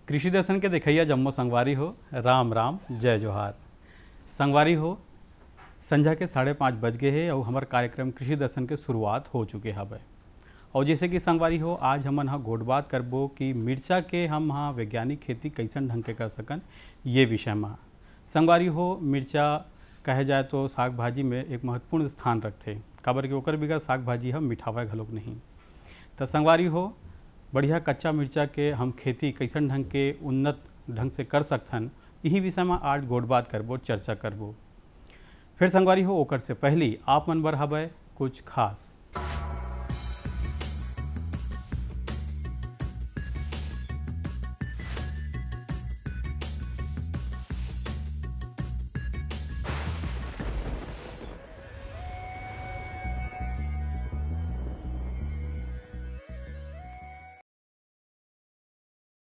कृषि दर्शन के देखैया जम्मो संगवारी हो, राम राम जय जोहार। संगवारी हो, संझा के 5:30 बज गए है और हमारे कार्यक्रम कृषि दर्शन के शुरुआत हो चुके हवे। और जैसे कि संगवारी हो, आज हमन हाँ गोट बात करबो कि मिर्चा के हम हाँ वैज्ञानिक खेती कैसन ढंग के कर सकन, ये विषय में। संगवारी हो, मिर्चा कहे जाए तो साग भाजी में एक महत्वपूर्ण स्थान रखते, काबर के ओकर बिगर साग भाजी हम मिठावा घलोक नहीं। तो संगवारी हो, बढ़िया कच्चा मिर्चा के हम खेती कैसन ढंग के उन्नत ढंग से कर सकथन, यही विषय में आज गोट बात करबो, चर्चा करबो। फिर संगवारी हो, ओकर से पहली आप मन बर हवे कुछ खास।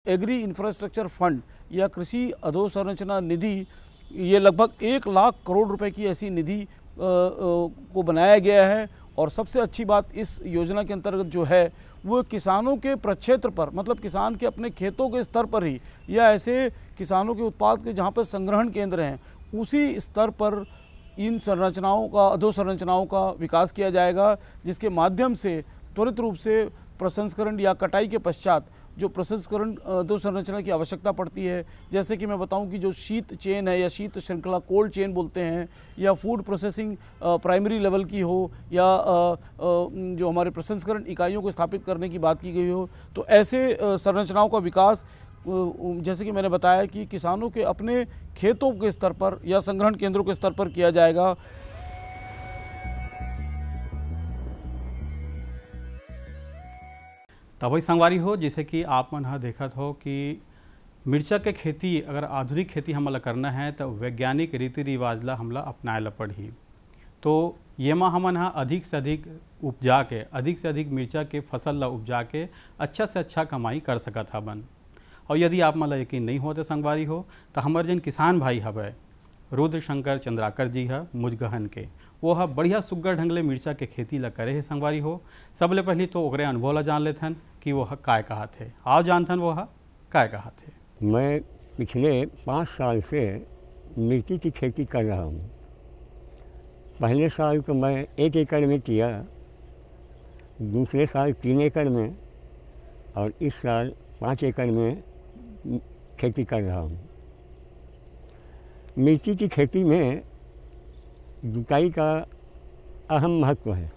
एग्री इंफ्रास्ट्रक्चर फंड या कृषि अधोसंरचना निधि, ये लगभग 1 लाख करोड़ रुपए की ऐसी निधि को बनाया गया है। और सबसे अच्छी बात इस योजना के अंतर्गत जो है वो किसानों के प्रक्षेत्र पर, मतलब किसान के अपने खेतों के स्तर पर ही या ऐसे किसानों के उत्पाद के जहाँ पर संग्रहण केंद्र हैं उसी स्तर पर इन संरचनाओं का, अधोसंरचनाओं का विकास किया जाएगा, जिसके माध्यम से त्वरित रूप से प्रसंस्करण या कटाई के पश्चात जो प्रसंस्करण अधोसंरचना की आवश्यकता पड़ती है, जैसे कि मैं बताऊं कि जो शीत चेन है या शीत श्रृंखला कोल्ड चेन बोलते हैं, या फूड प्रोसेसिंग प्राइमरी लेवल की हो, या जो हमारे प्रसंस्करण इकाइयों को स्थापित करने की बात की गई हो, तो ऐसे संरचनाओं का विकास जैसे कि मैंने बताया कि किसानों के अपने खेतों के स्तर पर या संग्रहण केंद्रों के स्तर पर किया जाएगा। तब वही संगवारी हो, जैसे कि आप मन हाँ देखत हो कि मिर्चा के खेती अगर आधुनिक खेती हमला करना है तो वैज्ञानिक रीति रिवाज ला हमला अपनाए ला पड़ही। तो ये में हमन हाँ अधिक से अधिक उपजा के, अधिक से अधिक मिर्चा के फसल ला उपजा के अच्छा से अच्छा कमाई कर सकत हबन। और यदि आप मन ला यकीन नहीं हो तो संगवारी हो, तो हमारे जन किसान भाई हवे रुद्र शंकर चंद्राकर जी है मुजगहन के, वो है बढ़िया सुग्घर ढंग ले मिर्चा के खेती ला करे है। संगवारी हो, सबले पहले तो ओकरे अनुभव ला जान लेथन कि वो काय कहा थे। आओ जानथन वो काय कहा थे। मैं पिछले 5 साल से मिर्ची की खेती कर रहा हूँ। पहले साल तो मैं 1 एकड़ में किया, दूसरे साल 3 एकड़ में, और इस साल 5 एकड़ में खेती कर रहा हूँ। मिर्ची की खेती में जुताई का अहम महत्व है।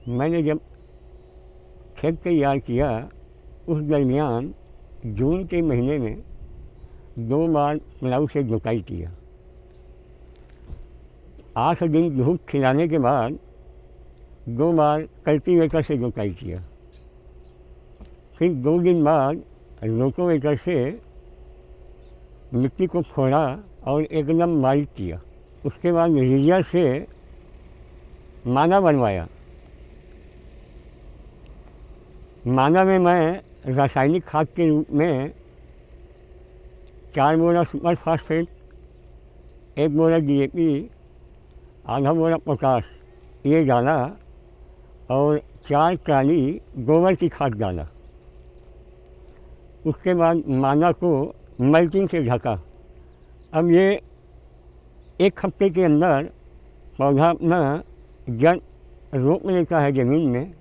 मैंने जब खेत तैयार किया उस दरमियान जून के महीने में 2 बार प्लाऊ से जुताई किया। 8 दिन धूप खिलाने के बाद 2 बार कल्टीवेटर से जुताई किया। फिर 2 दिन बाद रोटोवेटर से मिट्टी को फोड़ा और एकदम बारीक किया। उसके बाद रीजर से माना बनवाया। माना में मैं रासायनिक खाद के रूप में 4 बोरा सुपर फास्फेट, 1 बोरा DAP, आधा बोरा पोटाश ये डाला और 4 ट्राली गोबर की खाद डाला। उसके बाद माना को मल्चिंग से ढका। अब ये 1 हफ्ते के अंदर पौधा अपना जड़ रोप लेता है ज़मीन में।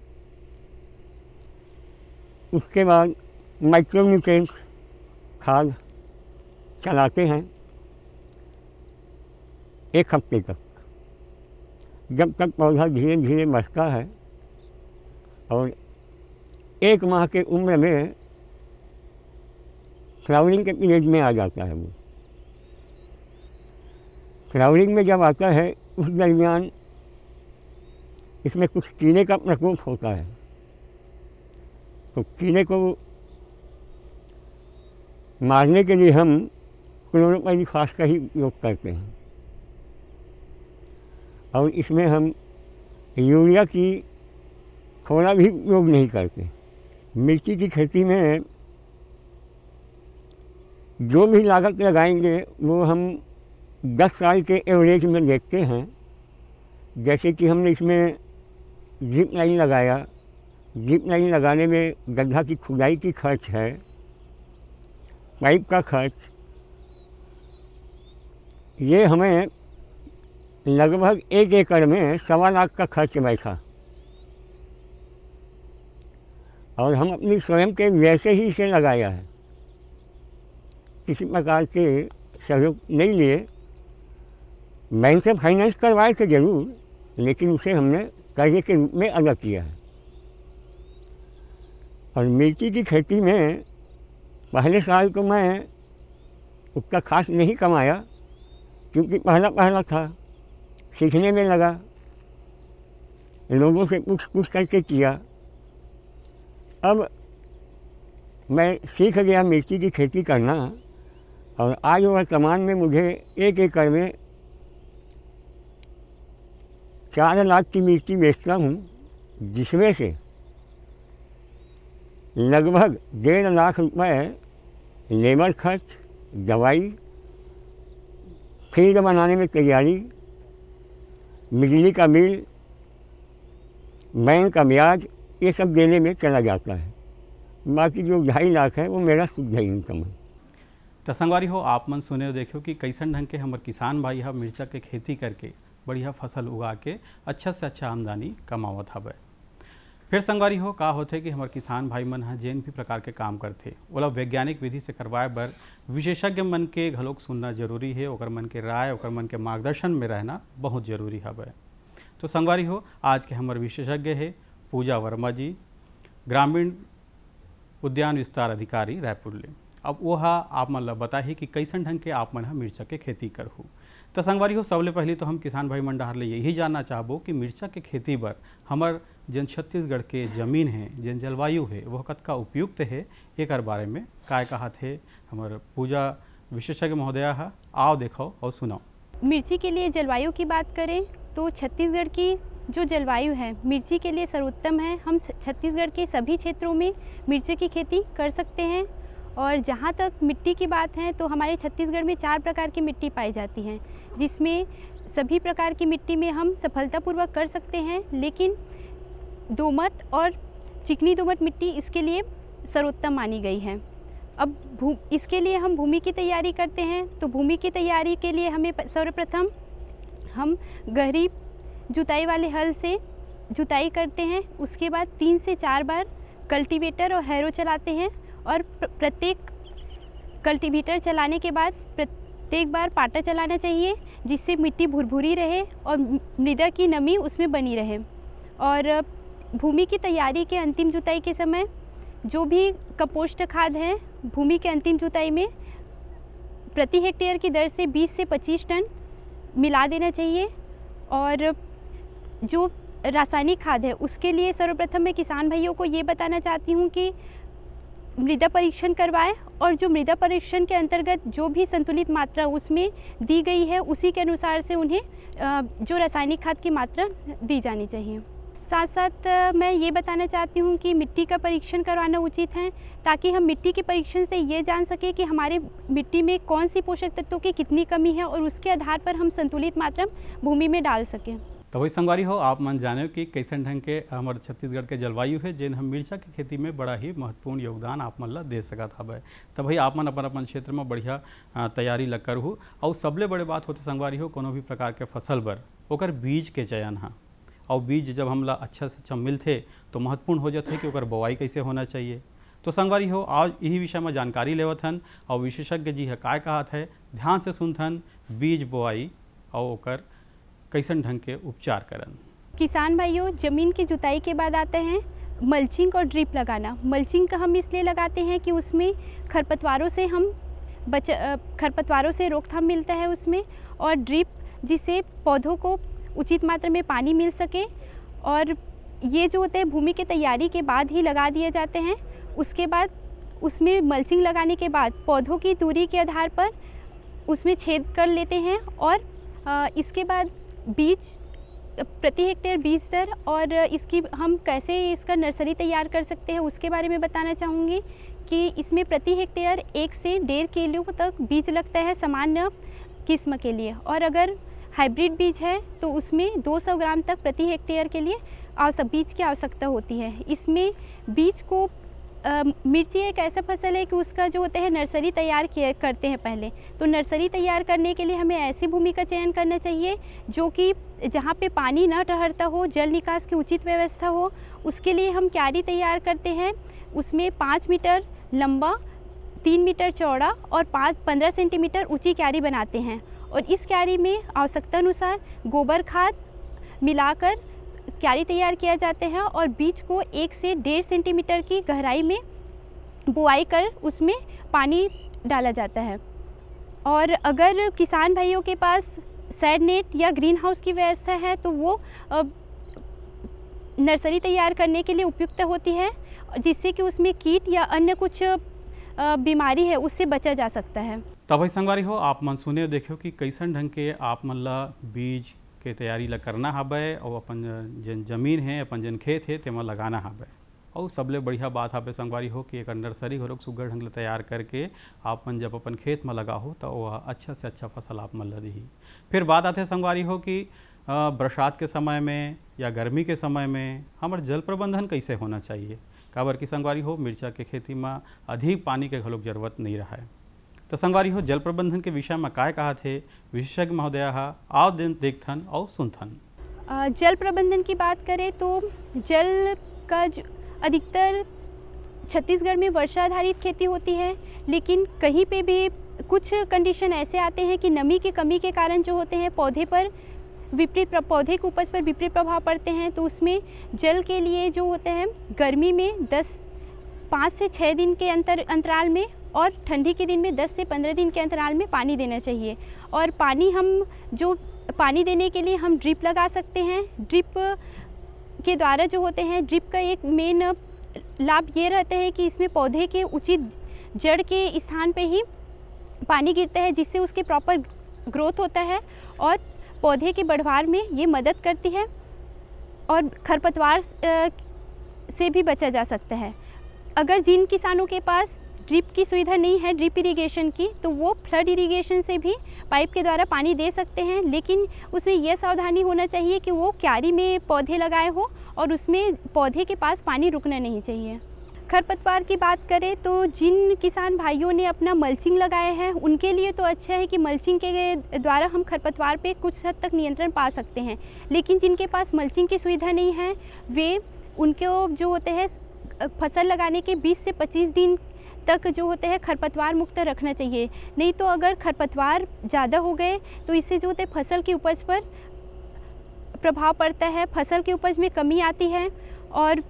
उसके बाद माइक्रोन्यूट्रिएंट्स खाद चलाते हैं 1 हफ्ते तक, जब तक पौधा धीरे धीरे बढ़ता है और 1 माह के उम्र में फ्लावरिंग के पीरियड में आ जाता है। वो फ्लावरिंग में जब आता है उस दरमियान इसमें कुछ कीड़े का प्रकोप होता है, तो कीड़े को मारने के लिए हम क्लोरोपाइरीफास का ही उपयोग करते हैं। और इसमें हम यूरिया की थोड़ा भी उपयोग नहीं करते। मिर्ची की खेती में जो भी लागत लगाएंगे वो हम 10 साल के एवरेज में देखते हैं। जैसे कि हमने इसमें ड्रिप लाइन लगाया, ड्रिप लाइन लगाने में गड्ढा की खुदाई की खर्च है, पाइप का खर्च, ये हमें लगभग 1 एकड़ में 1.25 लाख का खर्च बैठा और हम अपनी स्वयं के व्यय से ही इसे लगाया है। किसी प्रकार के सहयोग नहीं लिए, बैंक से फाइनेंस करवाए थे जरूर, लेकिन उसे हमने कर्जे के रूप में अदा किया है। और मिर्ची की खेती में पहले साल तो मैं उतना खास नहीं कमाया, क्योंकि पहला था, सीखने में लगा, लोगों से पूछ करके किया। अब मैं सीख गया मिर्ची की खेती करना और आज वर्तमान में मुझे 1 एकड़ में 4 लाख की मिर्ची बेचता हूँ, जिसमें से लगभग 1.5 लाख रुपए लेबर खर्च, दवाई, फील्ड बनाने में तैयारी, बिजली का बिल, बैंक का ब्याज, ये सब देने में चला जाता है। बाकी जो 2.5 लाख है वो मेरा शुद्ध इनकम है। तो संगवारी हो, आप मन सुने हो देखो कि कैसन ढंग के हमारे किसान भाई हा मिर्चा के खेती करके बढ़िया फसल उगा के अच्छा से अच्छा आमदनी कमावत हवे। फिर संगवारी हो, का होते कि हमारे किसान भाई मन हा जेन भी प्रकार के काम करते ओला वैज्ञानिक विधि से करवाए बर विशेषज्ञ मन के घलोक सुनना जरूरी है, ओकर मन के राय, ओकर मन के मार्गदर्शन में रहना बहुत जरूरी हवे। तो संगवारी हो, आज के हमारे विशेषज्ञ है पूजा वर्मा जी, ग्रामीण उद्यान विस्तार अधिकारी रायपुर ले। अब वो आप मन ला बताही कि कैसन ढंग के आप मन हा मिर्चा के खेती करहु। तो संगवारी हो, सबले पहले तो हम किसान भाई मन डाहर ले यही जानना चाहबो कि मिर्चा के खेती बर हमर जन छत्तीसगढ़ के जमीन है, जन जलवायु है, वह कतका उपयुक्त है, एक बारे में काय कहत है हमार पूजा विशेषज्ञ महोदया हा। आओ देखो और सुनाओ। मिर्ची के लिए जलवायु की बात करें तो छत्तीसगढ़ की जो जलवायु है मिर्ची के लिए सर्वोत्तम है। हम छत्तीसगढ़ के सभी क्षेत्रों में मिर्ची की खेती कर सकते हैं। और जहाँ तक मिट्टी की बात है तो हमारे छत्तीसगढ़ में 4 प्रकार की मिट्टी पाई जाती हैं, जिसमें सभी प्रकार की मिट्टी में हम सफलतापूर्वक कर सकते हैं, लेकिन दोमट और चिकनी दोमट मिट्टी इसके लिए सर्वोत्तम मानी गई है। अब इसके लिए हम भूमि की तैयारी करते हैं। तो भूमि की तैयारी के लिए हमें सर्वप्रथम हम गहरी जुताई वाले हल से जुताई करते हैं। उसके बाद 3 से 4 बार कल्टीवेटर और हैरो चलाते हैं और प्रत्येक कल्टीवेटर चलाने के बाद प्रत्येक बार पाटा चलाना चाहिए, जिससे मिट्टी भुरभुरी रहे और मृदा की नमी उसमें बनी रहे। और भूमि की तैयारी के अंतिम जुताई के समय जो भी कंपोस्ट खाद है भूमि के अंतिम जुताई में प्रति हेक्टेयर की दर से 20 से 25 टन मिला देना चाहिए। और जो रासायनिक खाद है उसके लिए सर्वप्रथम मैं किसान भाइयों को ये बताना चाहती हूँ कि मृदा परीक्षण करवाएं और जो मृदा परीक्षण के अंतर्गत जो भी संतुलित मात्रा उसमें दी गई है उसी के अनुसार से उन्हें जो रासायनिक खाद की मात्रा दी जानी चाहिए। साथ साथ मैं ये बताना चाहती हूँ कि मिट्टी का परीक्षण करवाना उचित है, ताकि हम मिट्टी के परीक्षण से ये जान सकें कि हमारे मिट्टी में कौन सी पोषक तत्वों की कितनी कमी है और उसके आधार पर हम संतुलित मात्रा भूमि में डाल सकें। तो वही संगवारी हो, आप मन जाने कि कैसन ढंग के हमारे छत्तीसगढ़ के जलवायु है जिन हम मिर्चा की खेती में बड़ा ही महत्वपूर्ण योगदान आप मन ला दे सकत हवे। तब भाई आप मन अपन क्षेत्र में बढ़िया तैयारी लग करहु। और सबले बड़े बात होते संगवारी हो, कोनो भी प्रकार के फसल बर ओकर बीज के चयन है, और बीज जब हमला अच्छा से अच्छा मिलते तो महत्वपूर्ण हो जाते कि ओकर बोआई कैसे होना चाहिए। तो संगवारी हो, आज यही विषय में जानकारी लेवत हन और विशेषज्ञ जी है काय कहत है, ध्यान से सुनथन बीज बोआई और ओकर कैसन ढंग के उपचार करन। किसान भाइयों, जमीन की जुताई के बाद आते हैं मल्चिंग और ड्रिप लगाना। मल्चिंग का हम इसलिए लगाते हैं कि उसमें खरपतवारों से रोकथाम मिलता है उसमें, और ड्रिप जिससे पौधों को उचित मात्रा में पानी मिल सके। और ये जो होते हैं भूमि की तैयारी के बाद ही लगा दिए जाते हैं। उसके बाद उसमें मल्चिंग लगाने के बाद पौधों की दूरी के आधार पर उसमें छेद कर लेते हैं। और इसके बाद बीज प्रति हेक्टेयर बीज दर और इसकी हम कैसे इसका नर्सरी तैयार कर सकते हैं उसके बारे में बताना चाहूँगी कि इसमें प्रति हेक्टेयर 1 से 1.5 किलो तक बीज लगता है सामान्य किस्म के लिए। और अगर हाइब्रिड बीज है तो उसमें 200 ग्राम तक प्रति हेक्टेयर के लिए बीज की आवश्यकता होती है। इसमें बीज को मिर्ची एक ऐसा फसल है कि उसका जो होता है नर्सरी तैयार करते हैं पहले। तो नर्सरी तैयार करने के लिए हमें ऐसी भूमि का चयन करना चाहिए जो कि जहाँ पे पानी न ठहरता हो, जल निकास की उचित व्यवस्था हो। उसके लिए हम क्यारी तैयार करते हैं, उसमें 5 मीटर लंबा, 3 मीटर चौड़ा और 15 सेंटीमीटर ऊंची क्यारी बनाते हैं। और इस क्यारी में आवश्यकता अनुसार गोबर खाद मिलाकर क्यारी तैयार किया जाते हैं और बीज को 1 से 1.5 सेंटीमीटर की गहराई में बुआई कर उसमें पानी डाला जाता है। और अगर किसान भाइयों के पास शेड नेट या ग्रीन हाउस की व्यवस्था है तो वो नर्सरी तैयार करने के लिए उपयुक्त होती है, जिससे कि उसमें कीट या अन्य कुछ बीमारी है उससे बचा जा सकता है। तब भाई संगवारी हो आप मन सुने देखो कि कैसन ढंग के आप मन ला बीज के तैयारी ला करना हबे और अपन जन जमीन है, अपन जन खेत है तेमा लगाना हबे। और सबले बढ़िया बात हबे संगवारी हो कि एक नर्सरी हो लोग सुग्घर ढंग ले तैयार करके आप मन जब अपन खेत में लगा हो तो वह अच्छा से अच्छा फसल आप मन ला दी। फिर बात आते संगवारी हो कि बरसात के समय में या गर्मी के समय में हमारे जल प्रबंधन कैसे होना चाहिए। काबर की संगवारी हो मिर्चा के खेती में अधिक पानी के घलोक जरूरत नहीं रहा है। तो संगवारी हो जल प्रबंधन के विषय में काय कहा थे विशेषज्ञ महोदय आओ दिन देखथन और सुनथन। जल प्रबंधन की बात करें तो जल का अधिकतर छत्तीसगढ़ में वर्षा आधारित खेती होती है, लेकिन कहीं पे भी कुछ कंडीशन ऐसे आते हैं कि नमी की कमी के कारण जो होते हैं पौधे के उपज पर विपरीत प्रभाव पड़ते हैं। तो उसमें जल के लिए जो होते हैं गर्मी में 5 से 6 दिन के अंतराल में और ठंडी के दिन में 10 से 15 दिन के अंतराल में पानी देना चाहिए। और पानी देने के लिए हम ड्रिप लगा सकते हैं। ड्रिप के द्वारा जो होते हैं, ड्रिप का एक मेन लाभ ये रहता है कि इसमें पौधे के उचित जड़ के स्थान पे ही पानी गिरता है, जिससे उसके प्रॉपर ग्रोथ होता है और पौधे के बढ़वार में ये मदद करती है और खरपतवार से भी बचा जा सकता है। अगर जिन किसानों के पास ड्रिप की सुविधा नहीं है, ड्रिप इरिगेशन की, तो वो फ्लड इरिगेशन से भी पाइप के द्वारा पानी दे सकते हैं, लेकिन उसमें यह सावधानी होना चाहिए कि वो क्यारी में पौधे लगाए हो और उसमें पौधे के पास पानी रुकना नहीं चाहिए। खरपतवार की बात करें तो जिन किसान भाइयों ने अपना मल्चिंग लगाया है उनके लिए तो अच्छा है कि मल्चिंग के द्वारा हम खरपतवार पे कुछ हद तक नियंत्रण पा सकते हैं। लेकिन जिनके पास मल्चिंग की सुविधा नहीं है वे उनको जो होते हैं फसल लगाने के 20 से 25 दिन तक जो होते हैं खरपतवार मुक्त रखना चाहिए। नहीं तो अगर खरपतवार ज़्यादा हो गए तो इससे जो होते हैं फसल की उपज पर प्रभाव पड़ता है, फसल की उपज में कमी आती है। और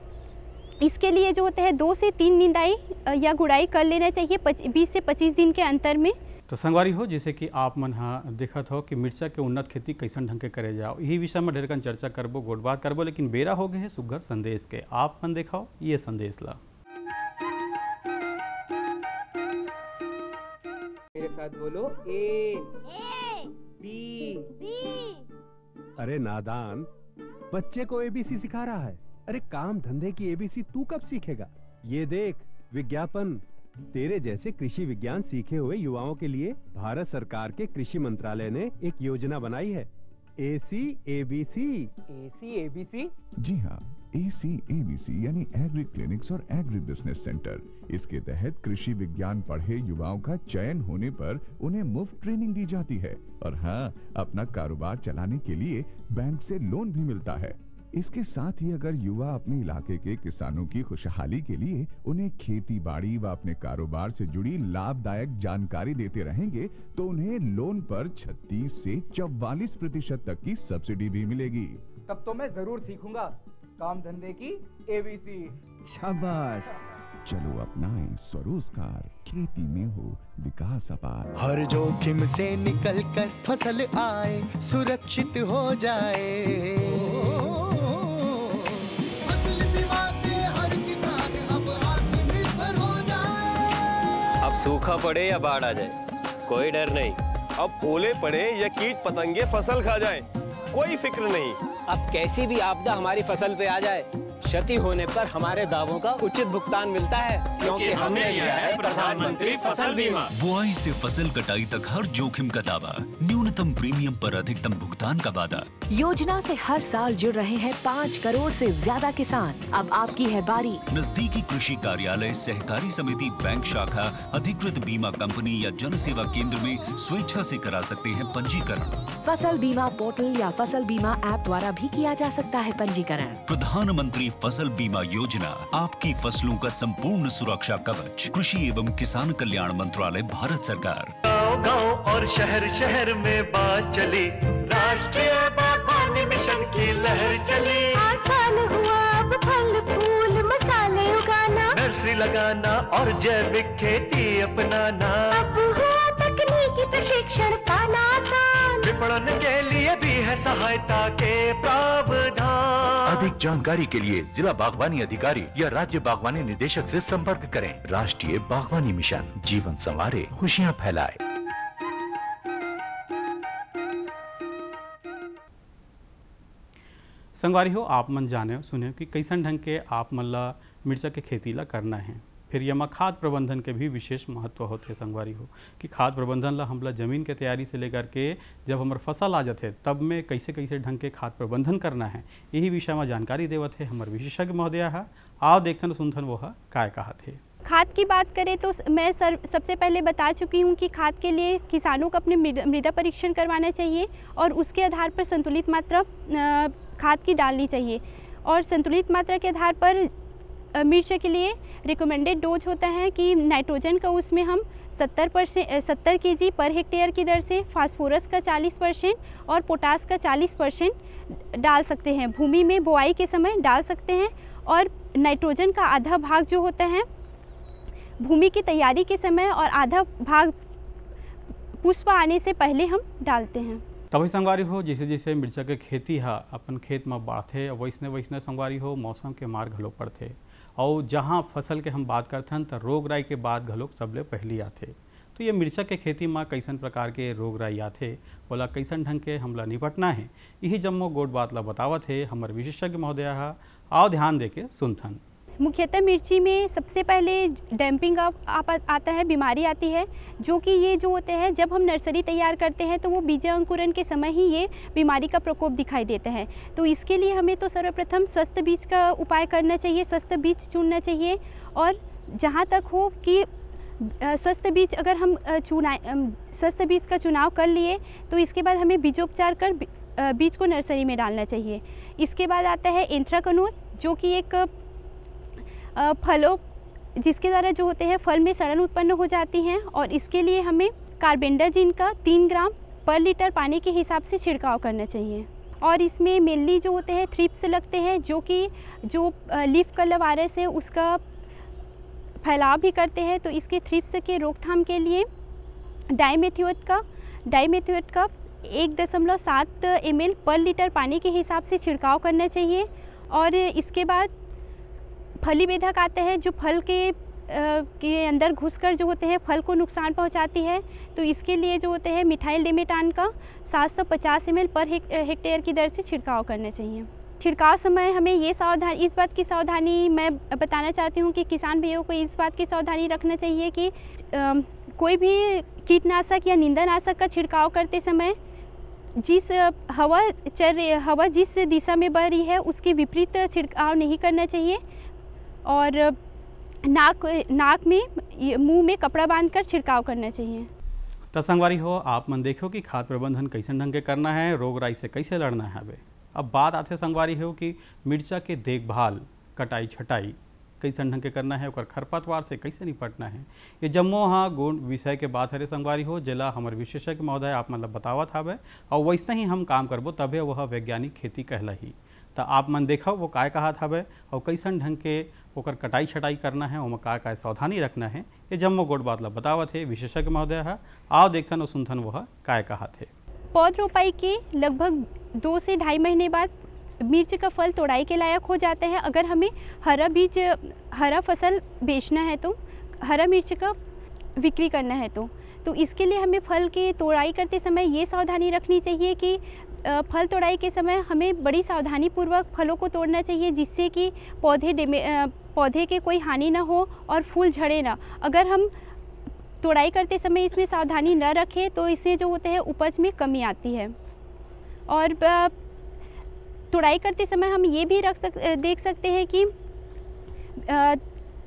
इसके लिए जो होते हैं 2 से 3 निंदाई या गुड़ाई कर लेना चाहिए 20 से 25 दिन के अंतर में। तो संगवारी हो जैसे कि आप मन देखत हो कि मिर्चा के उन्नत खेती कैसन ढंग के करे जाओ, यही विषय में ढेर कन चर्चा करबो, गोट बात करबो, लेकिन बेरा हो गए है सुघर संदेश के। आप मन देखाओ ये संदेश ला। मेरे साथ बोलो ए बी। अरे नादान, बच्चे को एबीसी सिखा रहा है। अरे काम धंधे की एबीसी तू कब सीखेगा? ये देख विज्ञापन। तेरे जैसे कृषि विज्ञान सीखे हुए युवाओं के लिए भारत सरकार के कृषि मंत्रालय ने एक योजना बनाई है, ACABC। ACABC? जी हाँ, ACABC यानी एग्री क्लिनिक्स और एग्री बिजनेस सेंटर। इसके तहत कृषि विज्ञान पढ़े युवाओं का चयन होने पर उन्हें मुफ्त ट्रेनिंग दी जाती है और हाँ, अपना कारोबार चलाने के लिए बैंक से लोन भी मिलता है। इसके साथ ही अगर युवा अपने इलाके के किसानों की खुशहाली के लिए उन्हें खेती बाड़ी व अपने कारोबार से जुड़ी लाभदायक जानकारी देते रहेंगे तो उन्हें लोन पर 36 से 44% तक की सब्सिडी भी मिलेगी। तब तो मैं जरूर सीखूंगा काम धंधे की ABC। शाबाश, चलो अपनाएं स्वरोजगार, खेती में हो विकास अपार। हर जोखिम से निकल कर फसल आए, सुरक्षित हो जाए। फसल बीमा से हर किसान अब आत्मनिर्भर हो जाए। अब सूखा पड़े या बाढ़ आ जाए कोई डर नहीं, अब ओले पड़े या कीट पतंगे फसल खा जाए कोई फिक्र नहीं। अब कैसी भी आपदा हमारी फसल पे आ जाए, क्षति होने पर हमारे दावों का उचित भुगतान मिलता है, क्योंकि हमने लिया है प्रधानमंत्री फसल बीमा। बुआई से फसल कटाई तक हर जोखिम का दावा, न्यूनतम न्यूनतम प्रीमियम पर अधिकतम भुगतान का वादा। योजना से हर साल जुड़ रहे हैं 5 करोड़ से ज्यादा किसान। अब आपकी है बारी। नजदीकी कृषि कार्यालय, सहकारी समिति, बैंक शाखा, अधिकृत बीमा कंपनी या जन सेवा केंद्र में स्वेच्छा से करा सकते हैं पंजीकरण। फसल बीमा पोर्टल या फसल बीमा ऐप द्वारा भी किया जा सकता है पंजीकरण। प्रधानमंत्री फसल बीमा योजना, आपकी फसलों का संपूर्ण सुरक्षा कवच। कृषि एवं किसान कल्याण मंत्रालय, भारत सरकार। गांव और शहर शहर में बात चली, राष्ट्रीय बागवानी मिशन की लहर चली। आसान हुआ अब फल फूल मसाले उगाना, नर्सरी लगाना और जैविक खेती अपनाना। अब हुआ तकनीकी प्रशिक्षण पाना आसान, विपणन के लिए भी है सहायता के प्रावधान। अधिक जानकारी के लिए जिला बागवानी अधिकारी या राज्य बागवानी निदेशक से संपर्क करें। राष्ट्रीय बागवानी मिशन, जीवन संवारे, खुशियाँ फैलाए। संगवारी हो, आप मन जाने सुने कि कैसन ढंग के आप मन ला मिर्चा के खेती ला करना है। फिर यमा खाद प्रबंधन के भी विशेष महत्व होते संगवारी हो कि खाद प्रबंधन ला हमला जमीन के तैयारी से लेकर के जब हमार फसल आ जाते तब में कैसे कैसे ढंग के खाद प्रबंधन करना है, यही विषय में जानकारी देवत है हमारे विशेषज्ञ महोदय है। आओ देखथन सुनथन वो काय कहा थे। खाद की बात करें तो मैं सबसे पहले बता चुकी हूँ कि खाद के लिए किसानों को अपने मृदा परीक्षण करवाना चाहिए और उसके आधार पर संतुलित मात्रा खाद की डालनी चाहिए। और संतुलित मात्रा के आधार पर मिर्च के लिए रिकमेंडेड डोज होता है कि नाइट्रोजन का उसमें हम 70 kg पर हेक्टेयर की दर से, फास्फोरस का 40% और पोटास का 40% डाल सकते हैं। भूमि में बोआई के समय डाल सकते हैं और नाइट्रोजन का आधा भाग जो होता है भूमि की तैयारी के समय और आधा भाग पुष्प आने से पहले हम डालते हैं। तभी संगवारी हो जैसे जैसे मिर्चा के खेती है अपन खेत में बढ़ते वैसने वैसने संगवारी हो मौसम के मार घलोक पड़ते और जहाँ फसल के हम बात करते हैं तो रोग राई के बाद घलोक सबले पहली आते। तो ये मिर्चा के खेती में कैसन प्रकार के रोग राई आते बोला कैसन ढंग के हमला निपटना है, यही जम्मो गोट बात ला बतावत है हमारे विशेषज्ञ महोदय। आओ ध्यान दे के सुनथन। मुख्यतः मिर्ची में सबसे पहले डैम्पिंग आता है, बीमारी आती है, जो कि ये जो होते हैं जब हम नर्सरी तैयार करते हैं तो वो बीज अंकुरण के समय ही ये बीमारी का प्रकोप दिखाई देता है। तो इसके लिए हमें तो सर्वप्रथम स्वस्थ बीज का उपाय करना चाहिए, स्वस्थ बीज चुनना चाहिए। और जहाँ तक हो कि स्वस्थ बीज अगर हम स्वस्थ बीज का चुनाव कर लिए तो इसके बाद हमें बीजोपचार कर बीज को नर्सरी में डालना चाहिए। इसके बाद आता है एंथ्राकनोज, जो कि एक फलों जिसके द्वारा जो होते हैं फल में सड़न उत्पन्न हो जाती हैं और इसके लिए हमें कार्बेंडाजिम का 3 ग्राम पर लीटर पानी के हिसाब से छिड़काव करना चाहिए। और इसमें मेनली जो होते हैं थ्रिप्स लगते हैं, जो कि लीफ कलर वायरस है उसका फैलाव भी करते हैं। तो इसके थ्रिप्स के रोकथाम के लिए डाइमेथोएट का 1.7 ml पर लीटर पानी के हिसाब से छिड़काव करना चाहिए। और इसके बाद फली बेधक आते हैं जो फल के अंदर घुसकर जो होते हैं फल को नुकसान पहुंचाती है। तो इसके लिए जो होते हैं मिथाइल डिमेटान का 750 ml पर हेक्टेयर की दर से छिड़काव करना चाहिए। छिड़काव समय हमें इस बात की सावधानी मैं बताना चाहती हूँ कि किसान भाइयों को इस बात की सावधानी रखना चाहिए कि कोई भी कीटनाशक या निंदानाशक का छिड़काव करते समय हवा जिस दिशा में बह रही है उसके विपरीत छिड़काव नहीं करना चाहिए। और नाक में मुंह में कपड़ा बांधकर छिड़काव करना चाहिए। तो संगवारी हो, आप मन देखो कि खाद प्रबंधन कैसन ढंग के करना है, रोग राई से कैसे लड़ना है। अब बात आते संगवारी हो कि मिर्चा के देखभाल, कटाई छटाई कैसन ढंग के करना है, और खरपतवार से कैसे निपटना है, ये जम्मो हाँ गुण विषय के बात है संगवारी हो जिला हमारे विशेषज्ञ महोदय आप मतलब बतावत हवे और वैसे ही हम काम करबो तबे वह वैज्ञानिक खेती कहला ही। तो आप मन देखो वो काय कहा था और कैसन ढंग के ओकर कटाई छटाई करना है, ओमा काय सावधानी रखना है, ये जम्मो गोट बात ला बतावत है विशेषज्ञ महोदय है। आओ देखथन और सुनथन वह काय कहा थे। पौध रोपाई के लगभग 2 से 2.5 महीने बाद मिर्च का फल तोड़ाई के लायक हो जाता है। अगर हमें हरा फसल बेचना है तो हरा मिर्च का बिक्री करना है तो इसके लिए हमें फल की तोड़ाई करते समय ये सावधानी रखनी चाहिए कि फल तोड़ाई के समय हमें बड़ी सावधानी पूर्वक फलों को तोड़ना चाहिए, जिससे कि पौधे के कोई हानि ना हो और फूल झड़े ना। अगर हम तुड़ाई करते समय इसमें सावधानी न रखें तो इससे जो होता है उपज में कमी आती है। और तुड़ाई करते समय हम ये भी देख सकते हैं कि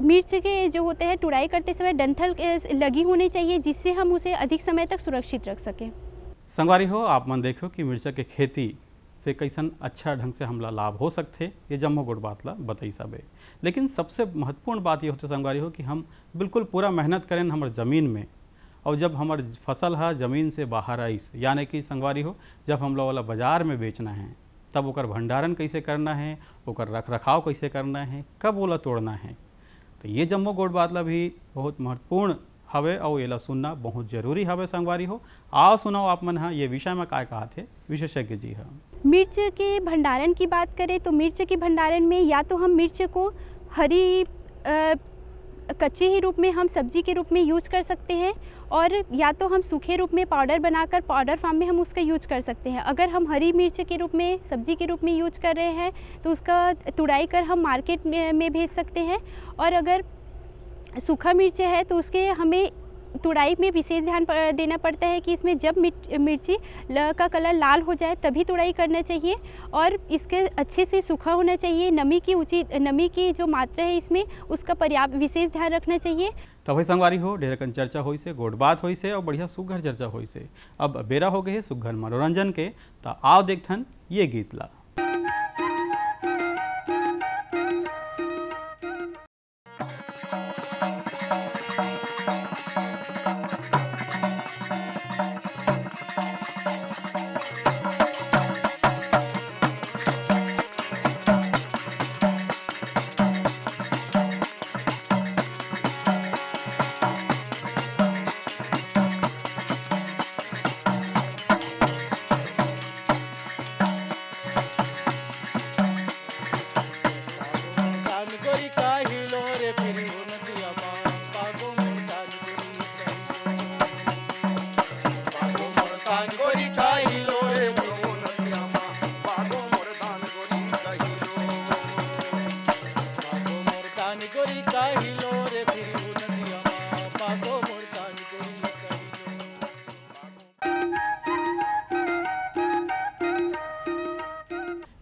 मिर्च के जो होते हैं तुड़ाई करते समय डंठल लगी होनी चाहिए, जिससे हम उसे अधिक समय तक सुरक्षित रख सकें। संगवारी हो आप मन देखो कि मिर्चा के खेती से कैसन अच्छा ढंग से हमला लाभ हो सकते, ये जम्मो गोट बात ला बताई सब है। लेकिन सबसे महत्वपूर्ण बात ये होते संगवारी हो कि हम बिल्कुल पूरा मेहनत करें हमारे ज़मीन में, और जब हमार फसल है ज़मीन से बाहर आइस, यानी कि संगवारी हो जब हम लोग वाला बाज़ार में बेचना है तब ओकर भंडारण कैसे करना है, ओकर रख रखाव कैसे करना है, कब ओला तोड़ना है, तो ये जम्मो गोट बात ला भी बहुत महत्वपूर्ण हवे और एला सुनना बहुत जरूरी हवे। संगवारी हो आओ सुनाओ आप मन ये विषय में काय कहा थे विशेषज्ञ जी है। मिर्च के भंडारण की बात करें तो मिर्च के भंडारण में या तो हम मिर्च को हरी कच्चे ही रूप में हम सब्जी के रूप में यूज कर सकते हैं, और या तो हम सूखे रूप में पाउडर बनाकर पाउडर फॉर्म में हम उसका यूज कर सकते हैं। अगर हम हरी मिर्च के रूप में सब्जी के रूप में यूज कर रहे हैं तो उसका तुड़ाई कर हम मार्केट में भेज सकते हैं, और अगर सूखा मिर्च है तो उसके हमें तुड़ाई में विशेष ध्यान देना पड़ता है कि इसमें जब मिर्ची का कलर लाल हो जाए तभी तुड़ाई करना चाहिए, और इसके अच्छे से सूखा होना चाहिए। नमी की जो मात्रा है इसमें उसका पर्याप्त विशेष ध्यान रखना चाहिए। तो भाई संगवारी हो ढेर कन चर्चा होई से, गोट बात होई से और बढ़िया सुघर चर्चा होई से। अब बेरा हो गए सुघर मनोरंजन के, तो आओ देखथन ये गीत ला।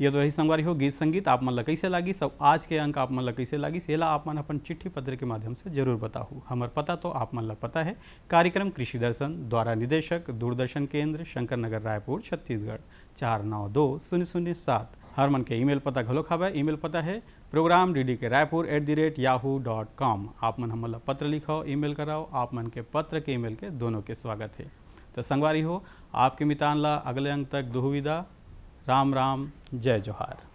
ये तो रही संगवारी हो गीत संगीत आप मन ला कैसे लागी, सब आज के अंक आप मन ला कैसे लागी सेला आप मन अपन चिट्ठी पत्र के माध्यम से जरूर बताहू। हमार पता तो आप मन ला पता है, कार्यक्रम कृषि दर्शन द्वारा निदेशक दूरदर्शन केंद्र शंकर नगर रायपुर छत्तीसगढ़ 492007। हर मन के ईमेल पता घलो खावे, ईमेल पता है प्रोग्राम ddk.raipur@yahoo.com। आप मन हमन ला पत्र लिखाओ, ईमेल कराओ, आप मन के पत्र के ईमेल के दोनों के स्वागत है। तो संगवारी हो आपके मितान ला अगले अंक तक दुहु विदा। राम राम, जय जोहार।